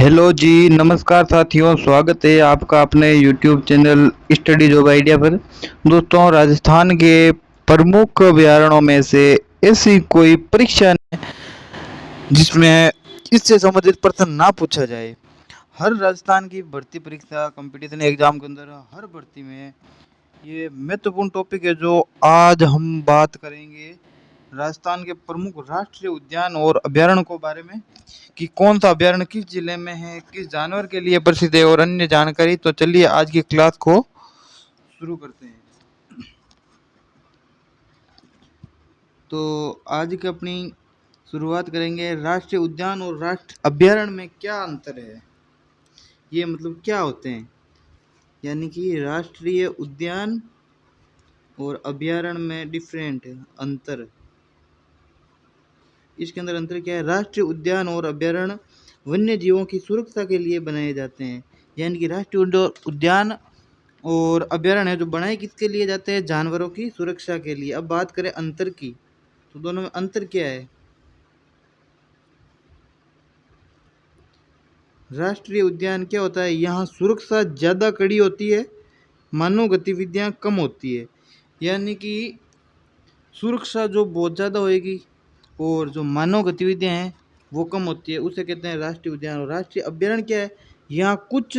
Hello जी, नमस्कार साथियों। स्वागत है आपका अपने YouTube channel study job idea पर। दोस्तों, राजस्थान के प्रमुख अभ्यारण्यों में से ऐसी कोई परीक्षा नहीं जिसमें इससे संबंधित प्रश्न ना पूछा जाए। हर राजस्थान की भर्ती परीक्षा कंपटीशन एग्जाम के अंदर हर भर्ती में ये महत्वपूर्ण टॉपिक है जो आज हम बात करेंगे। राजस्थान के प्रमुख राष्ट्रीय उद्यान और अभ्यारण्य को बारे में कि कौन सा अभ्यारण्य किस जिले में है, किस जानवर के लिए प्रसिद्ध है और अन्य जानकारी। तो चलिए आज की क्लास को शुरू करते हैं। तो आज की अपनी शुरुआत करेंगे राष्ट्रीय उद्यान और राष्ट्रीय अभ्यारण्य में क्या अंतर है, ये मतलब क्या होते हैं। यानी कि राष्ट्रीय उद्यान और अभ्यारण्य में डिफरेंट अंतर, इसके अंदर अंतर क्या है। राष्ट्रीय उद्यान और अभ्यारण्य वन्य जीवों की सुरक्षा के लिए बनाए जाते हैं। यानी कि राष्ट्रीय उद्यान और अभ्यारण्य जो बनाए किसके लिए जाते हैं, जानवरों की सुरक्षा के लिए। अब बात करें अंतर की, तो दोनों में अंतर क्या है। राष्ट्रीय उद्यान क्या होता है, यहाँ सुरक्षा ज़्यादा कड़ी होती है, मानव गतिविधियाँ कम होती है। यानी कि सुरक्षा जो बहुत ज़्यादा होएगी और जो मानव गतिविधियाँ हैं वो कम होती है, उसे कहते हैं राष्ट्रीय उद्यान। और राष्ट्रीय अभ्यारण्य क्या है, यहाँ कुछ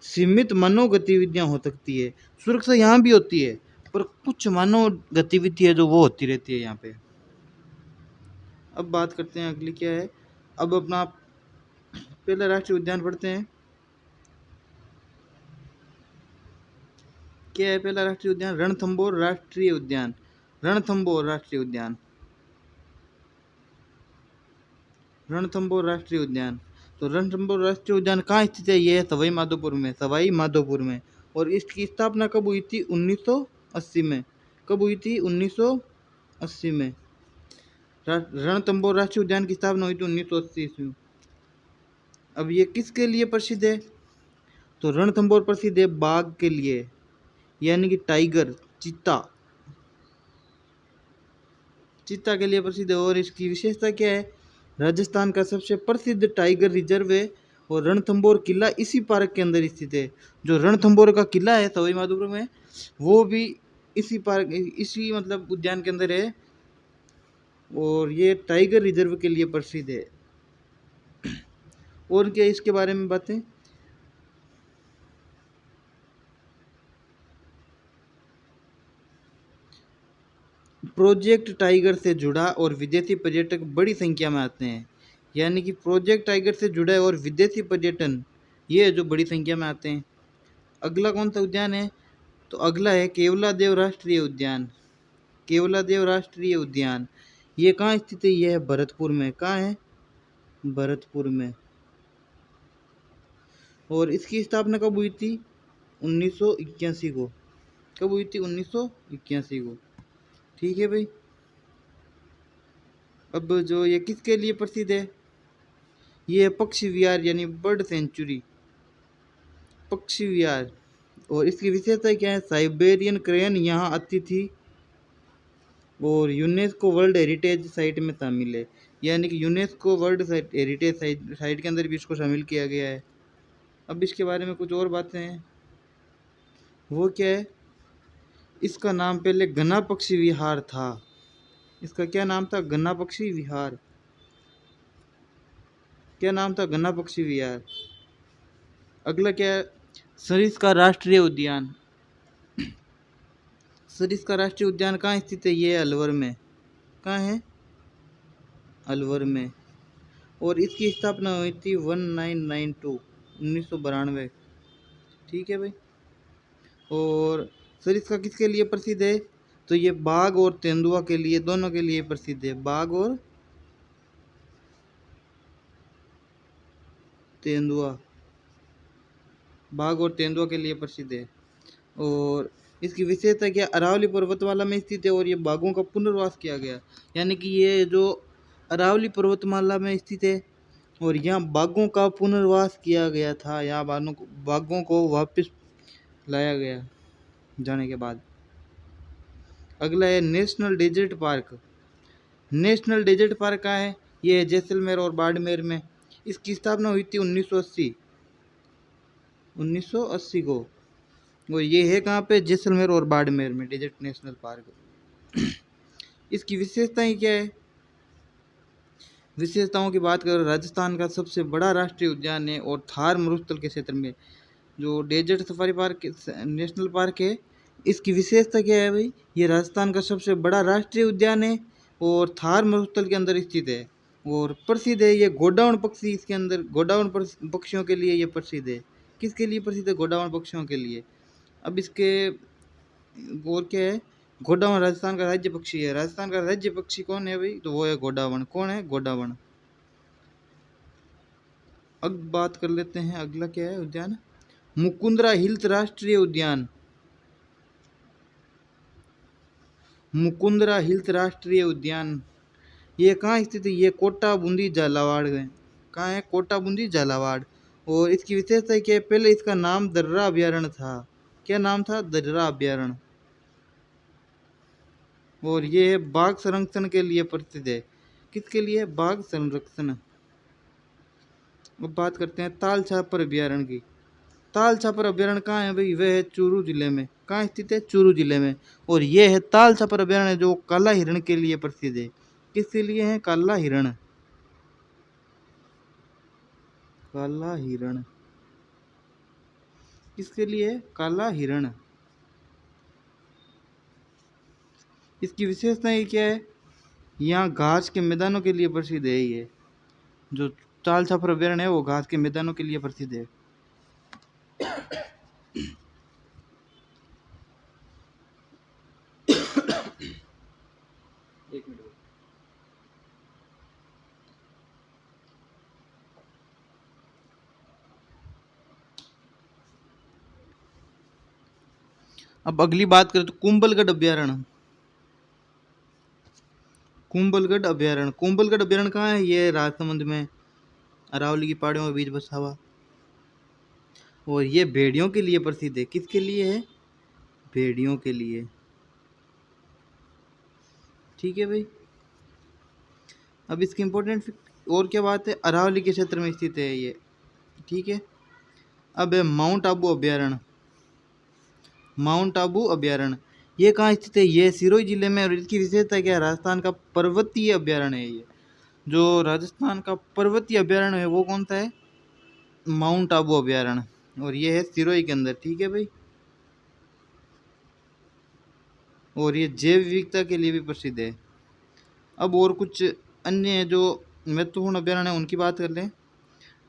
सीमित मानव गतिविधियाँ हो सकती है। सुरक्षा यहाँ भी होती है पर कुछ मानव गतिविधि है जो वो होती रहती है यहाँ पे। अब बात करते हैं अगली क्या है। अब अपना पहला राष्ट्रीय उद्यान पढ़ते हैं। क्या है पहला राष्ट्रीय उद्यान, रणथंभौर राष्ट्रीय उद्यान। रणथंभौर राष्ट्रीय उद्यान, रणथंभौर राष्ट्रीय उद्यान। तो रणथंभौर राष्ट्रीय उद्यान कहाँ स्थित है, ये है सवाई माधोपुर में, सवाई माधोपुर में। और इसकी स्थापना कब हुई थी, 1980 में। कब हुई थी, 1980 में। रणथंभौर राष्ट्रीय उद्यान की स्थापना हुई थी 1980 ईस्वी में। अब ये किसके लिए प्रसिद्ध है, तो रणथंभौर प्रसिद्ध है बाघ के लिए, यानी कि टाइगर, चीता, चीता के लिए प्रसिद्ध है। और इसकी विशेषता क्या है, राजस्थान का सबसे प्रसिद्ध टाइगर रिजर्व है और रणथंभौर किला इसी पार्क के अंदर स्थित है। जो रणथंभौर का किला है सवाई माधोपुर में, वो भी इसी पार्क, इसी मतलब उद्यान के अंदर है और ये टाइगर रिजर्व के लिए प्रसिद्ध है। और क्या इसके बारे में बातें, प्रोजेक्ट टाइगर से जुड़ा और विदेशी पर्यटक बड़ी संख्या में आते हैं। यानी कि प्रोजेक्ट टाइगर से जुड़ा है और विदेशी पर्यटन ये जो बड़ी संख्या में आते हैं। अगला कौन सा उद्यान है, तो अगला है केवलादेव राष्ट्रीय उद्यान। केवलादेव राष्ट्रीय उद्यान ये कहाँ स्थित है, यह है भरतपुर में। कहाँ है, भरतपुर में। और इसकी स्थापना कब हुई थी, 1981 को। कब हुई थी, 1981 को। ठीक है भाई। अब जो ये किसके लिए प्रसिद्ध है, ये है पक्षी विहार यानी बर्ड सेंचुरी, पक्षी विहार। और इसकी विशेषता क्या है, साइबेरियन क्रेन यहाँ आती थी और यूनेस्को वर्ल्ड हेरिटेज साइट में शामिल है। यानी कि यूनेस्को वर्ल्ड हेरिटेज साइट के अंदर भी इसको शामिल किया गया है। अब इसके बारे में कुछ और बातें हैं, वो क्या है, इसका नाम पहले गन्ना पक्षी विहार था। इसका क्या नाम था, गन्ना पक्षी विहार। क्या नाम था, गन्ना पक्षी विहार। अगला क्या है, सरिस्का राष्ट्रीय उद्यान। सरिस्का राष्ट्रीय उद्यान कहाँ स्थित है, ये अलवर में। कहाँ है, अलवर में। और इसकी स्थापना हुई थी 1992। ठीक है भाई। और सरिस्का किसके लिए प्रसिद्ध है, तो ये बाघ और तेंदुआ के लिए, दोनों के लिए प्रसिद्ध है। बाघ और तेंदुआ, बाघ और तेंदुआ के लिए प्रसिद्ध है। और इसकी विशेषता क्या, अरावली पर्वतमाला में स्थित है और ये बाघों का पुनर्वास किया गया। यानी कि ये जो अरावली पर्वतमाला में स्थित है और यहाँ बाघों का पुनर्वास किया गया था, यहाँ बाघों को वापस लाया गया जाने के बाद। अगला है national desert park. National desert park कहाँ है, ये है जैसलमेर और बाड़मेर में। इसकी स्थापना हुई थी 1980 को। और ये है कहाँ पे, जैसलमेर और बाड़मेर में, डेजर्ट नेशनल पार्क। इसकी विशेषताएं क्या है? विशेषताओं की बात करें, राजस्थान का सबसे बड़ा राष्ट्रीय उद्यान है और थार मरुस्थल के क्षेत्र में जो desert safari park national park है, इसकी विशेषता क्या है भाई? ये राजस्थान का सबसे बड़ा राष्ट्रीय उद्यान है और थार मरुस्थल के अंदर स्थित है और प्रसिद्ध है। ये गोडाउन पक्षी इसके अंदर, गोडाउन पक्षियों के लिए ये प्रसिद्ध है। किसके लिए प्रसिद्ध है? गोडाउन पक्षियों के लिए। अब इसके और क्या है? गोडावण राजस्थान का राज्य पक्षी है। राजस्थान का राज्य पक्षी कौन है भाई? तो वो है गोडावण। कौन है? गोडावण। अब बात कर लेते हैं अगला क्या है उद्यान, मुकुंदरा हिल्स राष्ट्रीय उद्यान। मुकुंदरा हिल्स राष्ट्रीय उद्यान ये कहाँ स्थित है? ये कोटा बूंदी झालावाड़ में। कहाँ है? कोटा बूंदी झालावाड़। और इसकी विशेषता क्या है? पहले इसका नाम दर्रा अभ्यारण्य था। क्या नाम था? दर्रा अभ्यारण्य। और ये है बाघ संरक्षण के लिए प्रसिद्ध है। किसके लिए? बाघ संरक्षण। अब बात करते हैं ताल छापर अभ्यारण्य की। ताल छापर अभ्यारण्य कहाँ है भाई? वह है चूरू जिले में। कहाँ स्थित है? चूरू जिले में। और यह है ताल छापर अभ्यारण्य जो काला हिरण के लिए प्रसिद्ध है। किसके लिए है? काला हिरण। काला हिरण किसके लिए है? काला हिरण। इसकी विशेषताएं क्या है? यहाँ घास के मैदानों के लिए प्रसिद्ध है। ये जो ताल छापर अभ्यारण्य है वो घास के मैदानों के लिए प्रसिद्ध है। एक मिनट। अब अगली बात करें तो कुंभलगढ़ अभ्यारण्य। कुंभलगढ़ अभ्यारण्य। कुंभलगढ़ अभ्यारण्य कहाँ है? ये राजसमंद में, अरावली की पहाड़ियों के बीच बसा हुआ। और ये भेड़ियों के लिए प्रसिद्ध है। किसके लिए है? भेड़ियों के लिए। ठीक है भाई। अब इसकी इम्पोर्टेंट और क्या बात है? अरावली के क्षेत्र में स्थित है ये। ठीक है। अब है माउंट आबू अभ्यारण्य। माउंट आबू अभ्यारण्य ये कहाँ स्थित है? ये सिरोही जिले में। और इसकी विशेषता क्या है? राजस्थान का पर्वतीय अभ्यारण्य है ये। जो राजस्थान का पर्वतीय अभ्यारण्य है वो कौन सा है? माउंट आबू अभ्यारण्य। और ये है सिरोही के अंदर। ठीक है भाई। और ये जैव विविधता के लिए भी प्रसिद्ध है। अब और कुछ अन्य जो महत्वपूर्ण अभ्यारण्य है उनकी बात कर लें।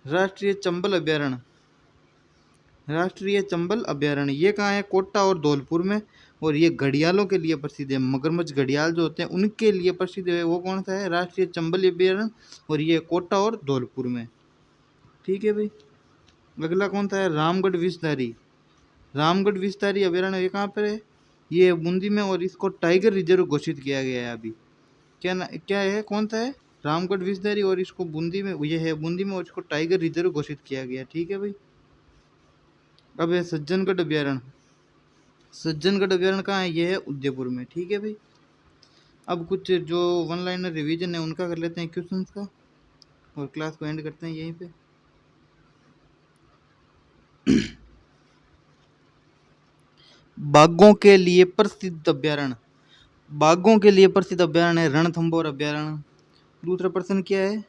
राष्ट्रीय चंबल अभ्यारण्य। राष्ट्रीय चंबल अभ्यारण्य ये कहाँ है? कोटा और धौलपुर में। और ये घड़ियालों के लिए प्रसिद्ध है। मगरमच्छ घड़ियाल जो होते हैं उनके लिए प्रसिद्ध है। वो कौन सा है? राष्ट्रीय चंबल अभ्यारण्य। और ये कोटा और धौलपुर में। ठीक है भाई। अगला कौन सा है? रामगढ़ विषधारी। रामगढ़ विषधारी अभ्यारण्य ये कहाँ पर है? ये बूंदी में। और इसको टाइगर रिजर्व घोषित किया गया है अभी। क्या है? कौन सा है? रामगढ़ विषधारी। और इसको बूंदी में, ये है बूंदी में, और इसको टाइगर रिजर्व घोषित किया गया। ठीक है भाई। अब है सज्जनगढ़ अभ्यारण्य। सज्जनगढ़ अभ्यारण्य कहाँ है? ये है उदयपुर में। ठीक है भाई। अब कुछ जो वन लाइनर रिवीजन है उनका कर लेते हैं, क्वेश्चंस का, और क्लास को एंड करते हैं यहीं पे। बाघों के लिए प्रसिद्ध अभ्यारण्य। बाघों के लिए प्रसिद्ध अभ्यारण्य है रणथंभौर अभ्यारण्य। दूसरा प्रश्न क्या है?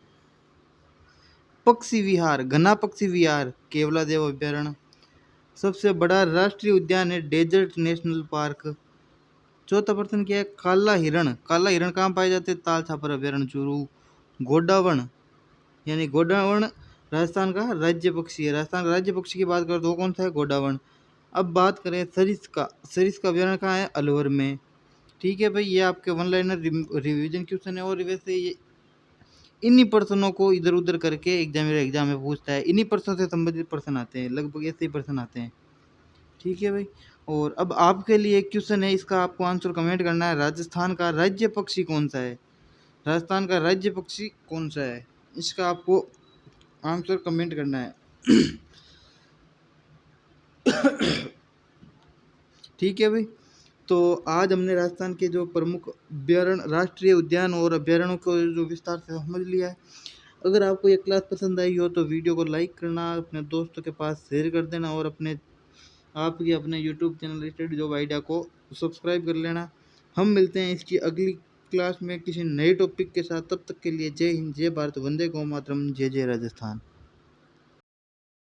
पक्षी विहार, घना पक्षी विहार केवलादेव अभ्यारण्य। सबसे बड़ा राष्ट्रीय उद्यान है डेजर्ट नेशनल पार्क। चौथा प्रश्न क्या है? काला हिरण। काला हिरण कहाँ पाए जाते हैं? ताल छापर अभ्यारण्य चूरू। गोडावण यानी गोडावण राजस्थान का राज्य पक्षी है। राजस्थान का राज्य पक्षी की बात करें तो वो कौन सा है? गोडावण। अब बात करें सरिस्का। सरिस्का अभ्यारण्य कहाँ है? अलवर में। ठीक है भाई। ये आपके वन लाइनर रिवीजन क्वेश्चन है। और वैसे ये इन्हीं प्रश्नों को इधर उधर करके एग्जाम में पूछता है। इन्हीं प्रश्नों से संबंधित प्रश्न आते हैं, लगभग ऐसे ही प्रश्न आते हैं। ठीक है भाई। और अब आपके लिए एक क्वेश्चन है, इसका आपको आंसर कमेंट करना है। राजस्थान का राज्य पक्षी कौन सा है? राजस्थान का राज्य पक्षी कौन सा है? इसका आपको आंसर कमेंट करना है। ठीक है भाई। तो आज हमने राजस्थान के जो प्रमुख अभ्यारण्य, राष्ट्रीय उद्यान और अभ्यारण्यों को जो विस्तार से समझ लिया है। अगर आपको ये क्लास पसंद आई हो तो वीडियो को लाइक करना, अपने दोस्तों के पास शेयर कर देना और अपने YouTube channel study job idea को सब्सक्राइब कर लेना। हम मिलते हैं इसकी अगली क्लास में किसी नए टॉपिक के साथ। तब तक के लिए जय हिंद, जय भारत, वंदे गौ मातरम, जय जय राजस्थान।